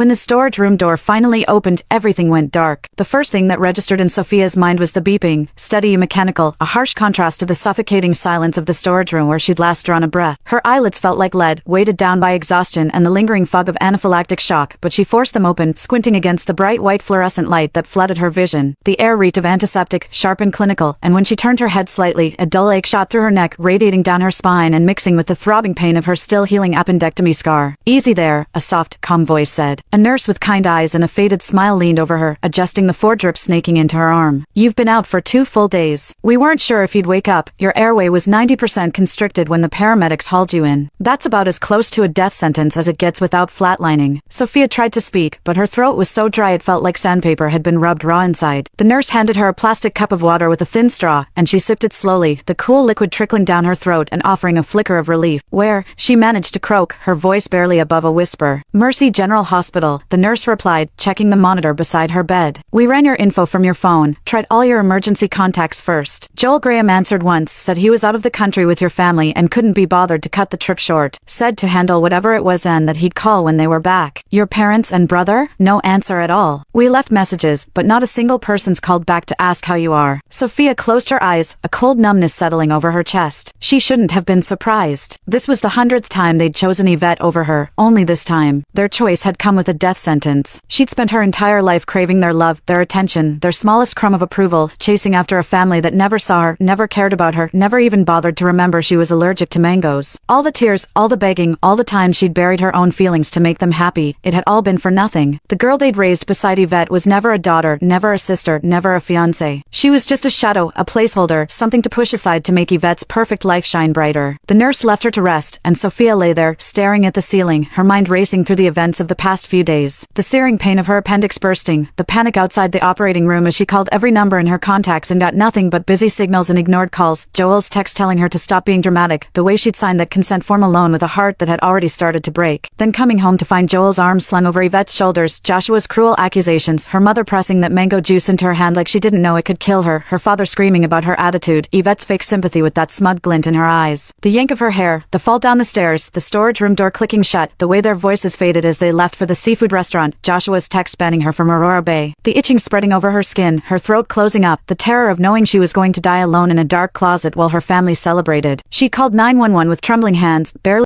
When the storage room door finally opened, everything went dark. The first thing that registered in Sophia's mind was the beeping, steady mechanical, a harsh contrast to the suffocating silence of the storage room where she'd last drawn a breath. Her eyelids felt like lead, weighted down by exhaustion and the lingering fog of anaphylactic shock, but she forced them open, squinting against the bright white fluorescent light that flooded her vision. The air reeked of antiseptic, sharp and clinical, and when she turned her head slightly, a dull ache shot through her neck, radiating down her spine and mixing with the throbbing pain of her still-healing appendectomy scar. "Easy there," a soft, calm voice said. A nurse with kind eyes and a faded smile leaned over her, adjusting the foredrip snaking into her arm. "You've been out for 2 full days. We weren't sure if you'd wake up. Your airway was 90% constricted when the paramedics hauled you in. That's about as close to a death sentence as it gets without flatlining." Sophia tried to speak, but her throat was so dry it felt like sandpaper had been rubbed raw inside. The nurse handed her a plastic cup of water with a thin straw, and she sipped it slowly, the cool liquid trickling down her throat and offering a flicker of relief. "Where?" she managed to croak, her voice barely above a whisper. "Mercy General Hospital," the nurse replied, checking the monitor beside her bed. "We ran your info from your phone, tried all your emergency contacts first." Joel Graham answered once, said he was out of the country with your family and couldn't be bothered to cut the trip short. Said to handle whatever it was and that he'd call when they were back. "Your parents and brother?" No answer at all. "We left messages, but not a single person's called back to ask how you are." Sophia closed her eyes, a cold numbness settling over her chest. She shouldn't have been surprised. This was the 100th time they'd chosen Yvette over her, only this time their choice had come with a death sentence. She'd spent her entire life craving their love, their attention, their smallest crumb of approval, chasing after a family that never saw her, never cared about her, never even bothered to remember she was allergic to mangoes. All the tears, all the begging, all the time she'd buried her own feelings to make them happy, it had all been for nothing. The girl they'd raised beside Yvette was never a daughter, never a sister, never a fiancée. She was just a shadow, a placeholder, something to push aside to make Yvette's perfect life shine brighter. The nurse left her to rest, and Sophia lay there, staring at the ceiling, her mind racing through the events of the past few days. The searing pain of her appendix bursting, the panic outside the operating room as she called every number in her contacts and got nothing but busy signals and ignored calls, Joel's text telling her to stop being dramatic, the way she'd signed that consent form alone with a heart that had already started to break. Then coming home to find Joel's arms slung over Yvette's shoulders, Joshua's cruel accusations, her mother pressing that mango juice into her hand like she didn't know it could kill her, her father screaming about her attitude, Yvette's fake sympathy with that smug glint in her eyes. The yank of her hair, the fall down the stairs, the storage room door clicking shut, the way their voices faded as they left for the seafood restaurant, Joshua's text banning her from Aurora Bay. The itching spreading over her skin, her throat closing up, the terror of knowing she was going to die alone in a dark closet while her family celebrated. She called 911 with trembling hands, barely